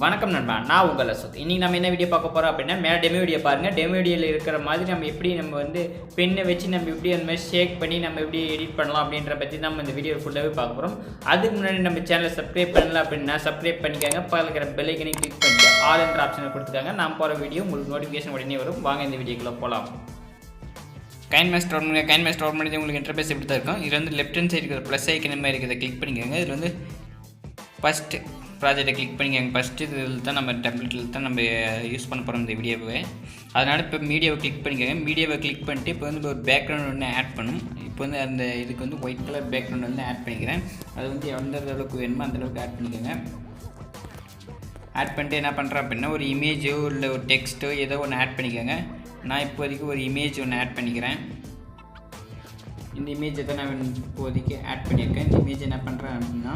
வணக்கம் நண்பா, நான் உங்கள் அசோக். இன்றைக்கி நம்ம என்ன வீடியோ பார்க்க போகிறோம் அப்படின்னா, மேலே டெமோ வீடியோ பாருங்கள். டெமோ வீடியோவில் இருக்கிற மாதிரி நம்ம எப்படி பெண்ணை வச்சு நம்ம எப்படி அந்த மாதிரி ஷேக் பண்ணி நம்ம எப்படி எடிட் பண்ணலாம் அப்படின்ற பற்றி நம்ம இந்த வீடியோ ஃபுல்லாகவே பார்க்க போகிறோம். அதுக்கு முன்னாடி நம்ம சேனலை சப்ஸ்கிரைப் பண்ணல அப்படின்னா சப்ஸ்கிரைப் பண்ணிக்காங்க. பக்கத்தில் இருக்கிற பெல் ஐக்கனை கிளிக் பண்ணிட்டு ஆல் என்ற ஆப்ஷனை கொடுத்துக்காங்க. நான் போகிற வீடியோ உங்களுக்கு நோட்டிஃபிகேஷன் உடனே வரும். வாங்க இந்த வீடியோக்குள்ளே போகலாம். கைன்மாஸ்டர் ஓப்பன் பண்ணி உங்களுக்கு இன்டர்ஃபேஸ் எப்படி தான் இருக்கும். இதில் வந்து லெஃப்ட் ஹேண்ட் சைடு இருக்கிற ப்ளஸ் ஐக்கன் மாதிரி இருக்கிறத கிளிக் பண்ணிக்கோங்க. இதில் வந்து ஃபஸ்ட்டு ப்ராஜெக்டை கிளிக் பண்ணிக்கோங்க. ஃபஸ்ட்டு இதில் தான் நம்ம டெம்ப்ளேட்டில் தான் நம்ம யூஸ் பண்ண போகிறோம் இந்த வீடியோவை. அதனால் இப்போ மீடியாவை கிளிக் பண்ணிக்கோங்க. மீடியாவை கிளிக் பண்ணிட்டு இப்போ வந்து ஒரு பேக்ரவுண்ட் ஒன்று ஆட் பண்ணும். இப்போ வந்து அந்த இதுக்கு வந்து ஒயிட் கலர் பேக்ரவுண்ட் வந்து ஆட் பண்ணிக்கிறேன். அது வந்து எந்த அளவுக்கு வேணுமோ அந்தளவுக்கு ஆட் பண்ணிக்கோங்க. ஆட் பண்ணிட்டு என்ன பண்ணுறேன் அப்படின்னா, ஒரு இமேஜோ இல்லை ஒரு டெக்ஸ்ட்டோ ஏதோ ஒன்று ஆட் பண்ணிக்கோங்க. நான் இப்போதைக்கு ஒரு இமேஜ் ஒன்று ஆட் பண்ணிக்கிறேன். இந்த இமேஜை தான் நான் இப்போதைக்கு ஆட் பண்ணியிருக்கேன். இந்த இமேஜ் என்ன பண்ணுறேன் அப்படின்னா,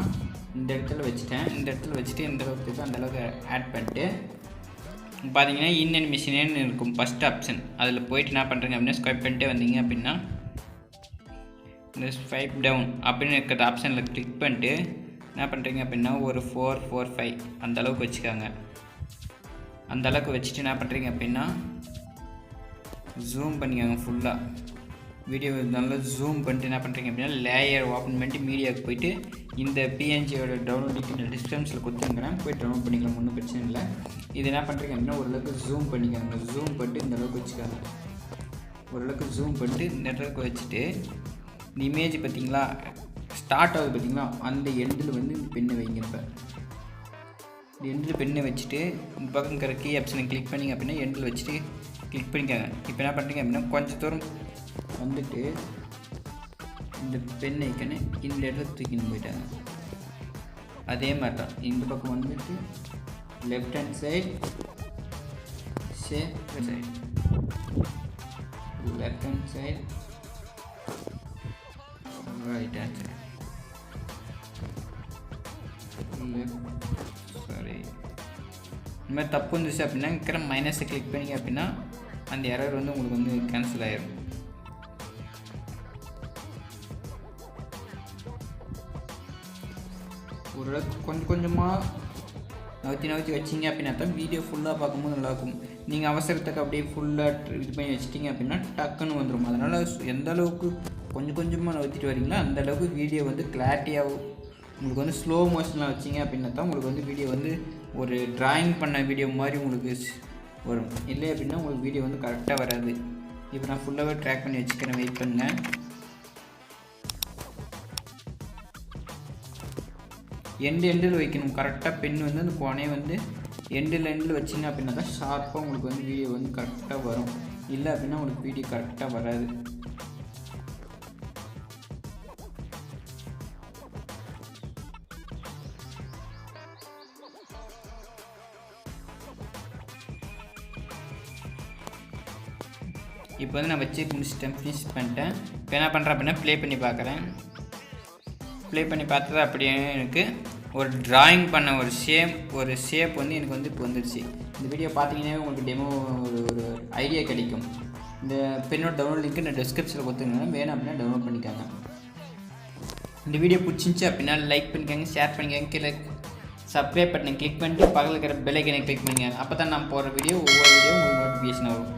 இந்த இடத்துல வச்சுட்டேன். இந்த இடத்துல வச்சுட்டு எந்த அளவுக்கு இருக்கோ அந்தளவுக்கு ஆட் பண்ணிட்டு பார்த்தீங்கன்னா இன்னன் மிஷினேன்னு இருக்கும் ஃபஸ்ட் ஆப்ஷன். அதில் போய்ட்டு என்ன பண்ணுறீங்க அப்படின்னா, ஸ்வைப் பண்ணிட்டே வந்தீங்க அப்படின்னா இந்த ஸ்வைப் டவுன் அப்படின்னு இருக்கிற ஆப்ஷனில் கிளிக் பண்ணிட்டு என்ன பண்ணுறீங்க அப்படின்னா, ஒரு 445 அந்தளவுக்கு வச்சுக்காங்க. அந்தளவுக்கு வச்சுட்டு என்ன பண்ணுறீங்க அப்படின்னா, ஜூம் பண்ணிக்கோங்க. ஃபுல்லாக வீடியோ நல்லா ஜூம் பண்ணிட்டு என்ன பண்ணுறீங்க அப்படின்னா, லேயர் ஓப்பன் பண்ணிட்டு மீடியாவுக்கு போய்ட்டு இந்த பிஎன்ஜியோட டவுன்லோடுக்கு இந்த டிஸ்கிரிப்ஷனில் கொடுத்துருக்கிறேன், போய் டவுன்லோட் பண்ணிக்கலாம், ஒன்றும் பிரச்சனை இல்லை. இது என்ன பண்ணுறீங்க அப்படின்னா, ஓரளவுக்கு ஜூம் பண்ணிக்கோங்க. ஜூம் பண்ணிட்டு இந்த அளவுக்கு வச்சுக்காங்க. ஓரளவுக்கு ஜூம் பண்ணிட்டு இந்த இடத்துக்கு வச்சுட்டு இந்த இமேஜ் பார்த்திங்களா ஸ்டார்ட் ஆகுது பார்த்திங்களா, அந்த எண்டில் வந்து இந்த பெண்ணை வைங்க. இப்போ இந்த எண்டில் பெண்ணை வச்சுட்டு இந்த பக்கம் இருக்கிற கீ ஆப்ஷனை கிளிக் பண்ணிங்க அப்படின்னா எண்டில் வச்சுட்டு கிளிக் பண்ணிக்கோங்க. இப்போ என்ன பண்ணுறீங்க அப்படின்னா, கொஞ்சம் தூரம் வந்துட்டு இந்த பென் ஐக்கனை இந்த இடத்துல தூக்கின்னு போயிட்டாங்க. அதே மாதிரி தான் இந்த பக்கம் வந்துட்டு left hand side left hand side right hand side இந்த மாதிரி தப்பு வந்துச்சு அப்படின்னா இருக்கிற மைனஸை கிளிக் பண்ணிங்க அப்படின்னா அந்த எரர் வந்து உங்களுக்கு வந்து கேன்சல் ஆகிடும். ஓரளவுக்கு கொஞ்சம் கொஞ்சமாக நவுத்தி வச்சிங்க அப்படின்னா தான் வீடியோ ஃபுல்லாக பார்க்கும்போது நல்லாயிருக்கும். நீங்கள் அவசரத்துக்கு அப்படியே ஃபுல்லாக இது பண்ணி வச்சிட்டிங்க அப்படின்னா டக்குன்னு வந்துடும். அதனால் எந்த அளவுக்கு கொஞ்சம் கொஞ்சமாக நவுத்திட்டு வரீங்களோ அந்தளவுக்கு வீடியோ வந்து கிளாரிட்டியாகவும் உங்களுக்கு வந்து ஸ்லோ மோஷன்லாம் வச்சிங்க அப்படின்னா தான் உங்களுக்கு வந்து வீடியோ வந்து ஒரு ட்ராயிங் பண்ண வீடியோ மாதிரி உங்களுக்கு வரும். இல்லை அப்படின்னா உங்களுக்கு வீடியோ வந்து கரெக்டாக வராது. இப்போ நான் ஃபுல்லாகவே ட்ராக் பண்ணி வச்சுக்கிறேன், வெயிட் பண்ணுங்கள். எண்டில் வைக்கணும் கரெக்டாக. பென் வந்து அந்த கோணையை வந்து எண்டில் வச்சிங்க அப்படின்னா தான் ஷார்ப்பாக உங்களுக்கு வந்து வீடியோ வந்து கரெக்டாக வரும். இல்லை அப்படின்னா உங்களுக்கு வீடியோ கரெக்டாக வராது. இப்போ வந்து நான் வச்சு முடிச்சிட்டேன், ஃபினிஷ் பண்ணிட்டேன். இப்போ என்ன பண்ணுறேன் அப்படின்னா, ப்ளே பண்ணி பார்க்குறேன். ப்ளே பண்ணி பார்த்தது அப்படியே எனக்கு ஒரு ட்ராயிங் பண்ண ஒரு ஷேப் வந்து எனக்கு வந்து இப்போ வந்துடுச்சு. இந்த வீடியோ பார்த்தீங்கன்னா உங்களுக்கு டெமோ ஒரு ஐடியா கிடைக்கும். இந்த பெண்ணோட டவுன்லோட் லிங்க் நான் டிஸ்கிரிப்ஷனில் கொடுத்துருங்க, வேணும் அப்படின்னா டவுன்லோட் பண்ணிக்காங்க. இந்த வீடியோ பிடிச்சிருந்துச்சி அப்படின்னா லைக் பண்ணிக்கோங்க, ஷேர் பண்ணிக்கோங்க, கீழே சப்ஸ்கிரைப் பட்டனை கிளிக் பண்ணிட்டு பக்கத்தில் இருக்கிற பெல் ஐக்கனை கிளிக் பண்ணிக்கோங்க. அப்போ தான் நான் போகிற வீடியோ ஒவ்வொரு வீடியோ உங்களுக்கு நோட்டிஃபிகேஷன் வரும்.